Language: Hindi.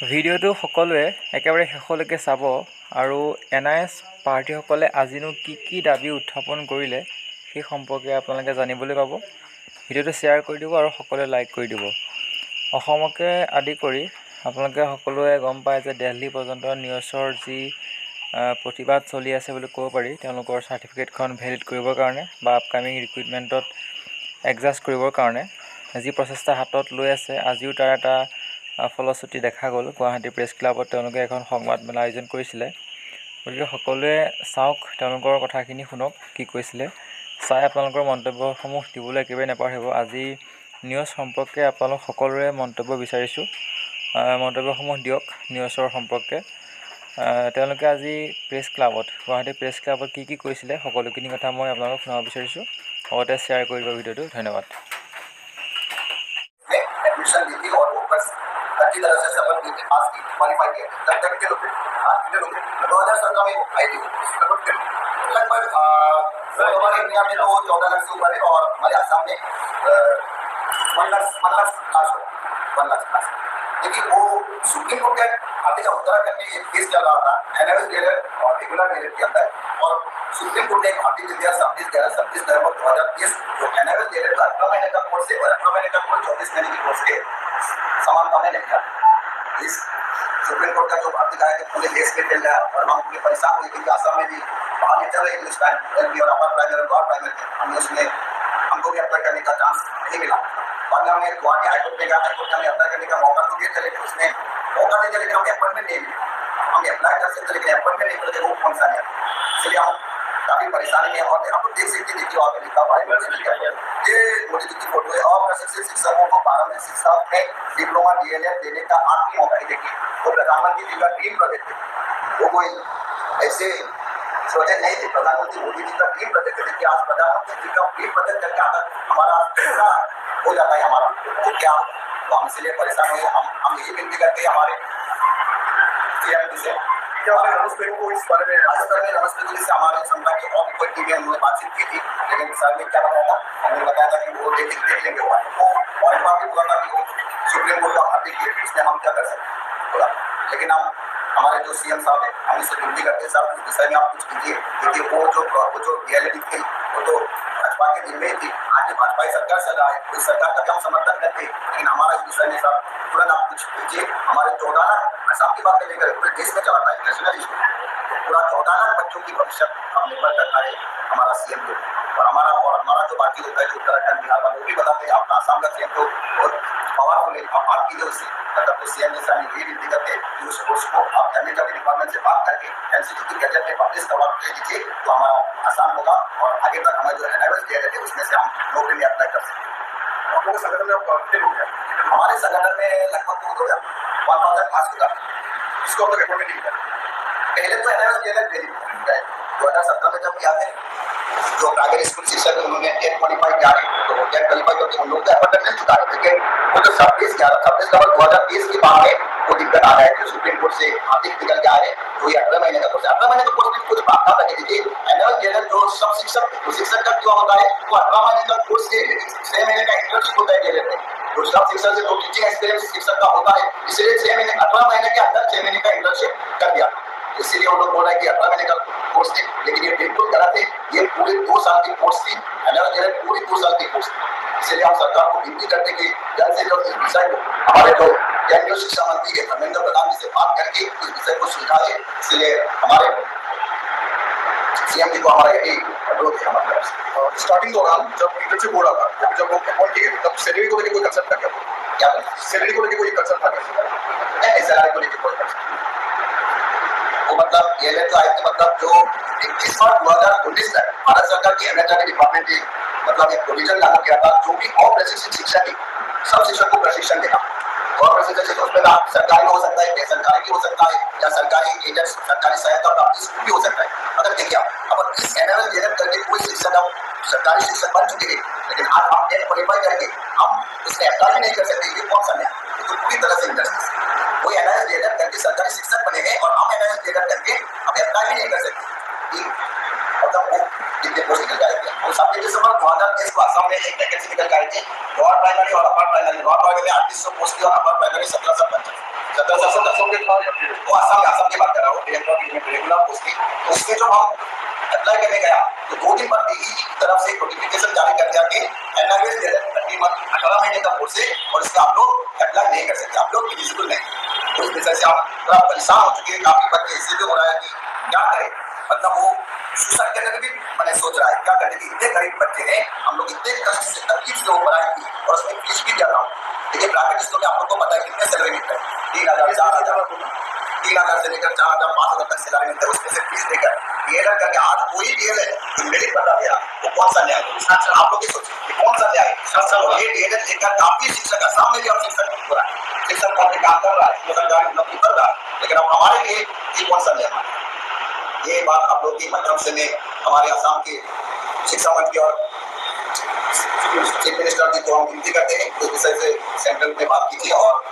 ভিডিঅ'টো সকলোৱে একেবাৰে শেষলৈকে চাব আৰু NIS প্ৰাৰ্থীসকলে আজিনো কি দাবী উত্থাপন কৰিলে সেই সম্পৰ্কে আপোনালোকে জানিবলৈ পাব। ভিডিঅ'টো শ্বেয়াৰ কৰি দিব আৰু সকলোৱে লাইক কৰি দিব। অসমকে আদি কৰি আপোনালোকে সকলোৱে গম পায় যে দিল্লী পৰ্যন্ত নিউজৰ যি প্ৰতিবাদ চলি আছে বুলি ক'ব পাৰি, তেওঁলোকৰ চাৰ্টিফিকেটখন ভেলিড কৰিবৰ কাৰণে বা আপকামিং ৰিক্ৰুইটমেণ্টত এডজাষ্ট কৰিবৰ কাৰণে যি প্ৰচেষ্টা হাতত লৈ আছে, আজিও তাৰ এটা ফলশ্ৰুতি দেখা গ'ল। গুৱাহাটী প্ৰেছ ক্লাবত তেওঁলোকে এখন সংবাদমেল আয়োজন কৰিছিলে। গতিকে সকলোৱে চাওক, তেওঁলোকৰ কথাখিনি শুনক, কি কৈছিলে। চাই আপোনালোকৰ মন্তব্যসমূহ দিবলৈ একেবাৰে নাপাহৰিব। আজি নিউজ সম্পৰ্কে আপোনালোক সকলোৰে মন্তব্য বিচাৰিছোঁ। মন্তব্যসমূহ দিয়ক নিউজৰ সম্পৰ্কে। তেওঁলোকে আজি প্ৰেছ ক্লাবত, গুৱাহাটী প্ৰেছ ক্লাবত কি কৈছিলে, সকলোখিনি কথা মই আপোনালোকক শুনাব বিচাৰিছোঁ। লগতে শ্বেয়াৰ কৰি দিব ভিডিঅ'টো। ধন্যবাদ। अच्छी तरह से सफल हुई थी, पास की, क्वालिफाई किया। तब तक कितने लोग थे? 2017 में आई थी लगभग हमारे इंडिया में तो 14 लाख से ऊपर है और हमारे आसाम में 1 लाख प्लस। लेकिन वो सुप्रीम कोर्ट के खाते का उत्तराखंड में एक केस चल रहा था एनएस डेलर और रेगुलर डेलर के अंदर, और सुप्रीम कोर्ट ने भारतीय विद्या 26 नवंबर 2020 जो एनएस डेलर का 18 महीने का कोर्स है और 18 महीने का कोर्स 24 महीने की कोर्स है समानता में नहीं था। इस सुप्रीम कोर्ट का जो भारतीय है पूरे देश में फैल रहा है और हम पूरे परेशान हुए क्योंकि आसाम में भी बाहर नहीं चल रहे इंग्लिश टाइम और अपर प्राइमरी और गौर प्राइमरी हमने उसमें हमको भी अप्लाई करने का चांस नहीं मिला। बाद में हमें गुवाहाटी हाईकोर्ट में गया, हाईकोर्ट में अप्लाई करने का मौका तो दिया, लेकिन उसने मौका देते लेकिन हमें अपॉइंटमेंट नहीं मिला। हम अप्लाई कर सकते लेकिन अपॉइंटमेंट नहीं मिले, वो कौन सा नहीं। इसलिए हम काफी परेशानी में और आप देख सकते हैं, देखिए वहाँ पे लिखा हुआ है ये मोदी जी की फोटो है। और प्रशिक्षित शिक्षकों को 12 में शिक्षा में डिप्लोमा DLED देने का आखिरी मौका ही देखिए। वो प्रधानमंत्री जी का ड्रीम प्रोजेक्ट है, वो कोई ऐसे प्रोजेक्ट नहीं थे। प्रधानमंत्री मोदी जी का ड्रीम प्रोजेक्ट है। देखिए आज प्रधानमंत्री जी का ड्रीम प्रोजेक्ट करके अगर हमारा पैसा हो जाता है हमारा तो क्या, तो हम इसलिए परेशान हुए। हम यही विनती करते हैं हमारे CM जी से, नमस्ते को इस बारे में नमस्ते जी से हमारे संस्था की और कोई टीम में उन्होंने बातचीत की थी, लेकिन सर ने क्या बताया था, हमने बताया था कि वो देख लेंगे वो और एक बात भी बोला था कि वो सुप्रीम कोर्ट का खाते की उसमें हम क्या कर सकते बोला। लेकिन हम हमारे जो CM साहब है हम इससे विनती करते हैं, साहब इस विषय में आप कुछ कीजिए। देखिए वो जो रियलिटी थी वो तो भाजपा के दिन में ही थी। आज भाजपा की सरकार चल रहा है, तो सरकार का हम समर्थन करते हैं, लेकिन हमारा इस विषय में साहब तुरंत आप कुछ कीजिए। हमारे 14 लाख आसाम की बात नहीं करें, पूरे देश में चलाता है नेशनल इशू, तो पूरा 14 लाख बच्चों की भविष्य हम निर्भर करता है हमारा CM को। और हमारा जो बाकी होता है जो उत्तराखंड बिहार वाले वो भी बताते हैं आप आसाम का CM तो बहुत पावरफुल है, आप बात कीजिए उससे। मतलब तो CM जैसा नहीं, ये विनती करते हैं कि उस कोर्स को आप कैबिनेट डिपार्टमेंट से बात करके NCT की गजट में पब्लिश करवा दीजिए, तो हमारा आसान होगा और आगे तक हमारे जो एनआईएस दिया रहते हैं उसमें से हम नौकरी में अप्लाई कर सकते हैं। आप लोगों के संगठन में कितने लोग हैं? हमारे संगठन में लगभग 1,000 होता है। इसको हम लोग रिपोर्ट नहीं करते। पहले तो एनआईएस दिया 2017 में जब किया था जो प्राइवेट स्कूल शिक्षक उन्होंने 10 क्वालिफाई किया है, तो 10 क्वालिफाई करके उन लोगों को एफर्ट मिल चुका है। लेकिन वो जो 26 नवंबर 2020 के बाद में वो दिक्कत आ रहा है कि सुप्रीम कोर्ट से आदेश निकल के आ रहे हैं, तो ये 18 महीने का कोर्स 18 महीने का कोर्स में कुछ बात था देखिए एनएल जेएलएल जो सब शिक्षक का क्यों होता है, वो 18 महीने का कोर्स है, लेकिन 6 महीने का इंटर्नशिप होता है जेएलएल में। तो सब शिक्षक से जो टीचिंग एक्सपीरियंस शिक्षक का होता है, इसलिए 18 महीने के अंदर 6 महीने का इंटर्नशिप कर दिया। इसीलिए वो लोग बोल रहे हैं कि 18 महीने का कोर्स थी, लेकिन ये बिल्कुल गलत है। ये पूरे 2 साल की कोर्स थी, पूरी 2 साल की कोर्स थी। इसलिए हम सरकार को विनती करते कि जल्द से जल्द इस विषय को हमारे जो केंद्रीय शिक्षा मंत्री है धर्मेंद्र प्रधान जी से बात करके इस विषय को सुलझाए। इसलिए हमारे CM जी को हमारा यही अनुरोध है हमारे तरफ से। स्टार्टिंग दौरान जब इंटर्नशिप हो रहा था, जब वो अपॉइंट किए तब सैलरी को लेकर कोई कंसर्न था क्या सैलरी को लेकर कोई कंसर्न था क्या? सैलरी को लेकर कोई कंसर्न, वो मतलब ये लेकर आए थे, मतलब जो 21 मार्च 2019 तक भारत सरकार की एमएचआरडी डिपार्टमेंट ने मतलब एक प्रोविजन लागू किया था, जो भी अप्रशिक्षित शिक्षक है सब शिक्षक को प्रशिक्षण देना। और प्रशिक्षण उसमें आप सरकारी हो सकता है, बेसरकारी भी हो सकता है, या सरकारी एजेंट सरकारी सहायता प्राप्त स्कूल भी हो सकता है। अगर देखिए अब इस एनएल जेएलएल करके कोई शिक्षक अब सरकारी शिक्षक बन चुके हैं, लेकिन आज हम 10 क्वालिफाई करके हम उसमें अप्लाई भी नहीं कर सकते, ये कौन सा नया, तो पूरी तरह से इंटरेस्ट वो एनआईएस जेएलएल करके सरकारी शिक्षक बनेंगे और हम एनआईएस जेएलएल करके हम अप्लाई भी नहीं कर सकते। मतलब वो कितने पोस्ट निकल जाएंगे। और 27 दिसंबर 2023 को आसाम में एक वैकेंसी निकल के आई थी, लोअर प्राइमरी और अपर प्राइमरी। लोअर प्राइमरी में 3800 पोस्ट थी और अपर प्राइमरी 1750 तो आसाम की बात कर रहा हूँ, रेगुलर पोस्टिंग। तो उसमें जब हम अप्लाई करने गया तो 2 दिन बाद डीई की तरफ से नोटिफिकेशन जारी कर दिया कि एनआईएस 18 महीने का कोर्स है और इसका आप लोग अप्लाई नहीं कर सकते, आप लोग एलिजिबल नहीं। तो इस वजह से आप थोड़ा परेशान हो चुके हैं, काफी बच्चे ऐसे भी हो रहा है कि क्या करें, मतलब वो सुसाइड करने की भी मैंने सोच रहा है, क्या करने की। इतने गरीब बच्चे हैं, हम लोग इतने कष्ट से तकलीफ से पढ़ाई की और उसमें फीस भी दिया था। देखिए प्राइवेट स्कूल में आप लोग को पता है कितने सैलरी मिलता है, 3,000 4,000 से लेकर 4,000 5,000 तक सैलरी मिलता है, उसमें से फीस देकर डीएलएड करके आज कोई डीएलएड मेरिट बता दे रहा, वो कौन सा न्याय? आप लोग सोचिए कौन सा न्याय? ये डीएलएड लेकर काफी शिक्षक असम में भी अब शिक्षक हो रहा है, शिक्षक पद पे काम कर रहा है, सरकारी नौकरी कर रहा है, लेकिन अब हमारे लिए ये कौन सा न्याय? ये बात आप लोग के माध्यम से मैं हमारे असम के शिक्षा मंत्री और चीफ मिनिस्टर जी को हम विनती करते हैं, इस विषय से सेंट्रल में बात कीजिए और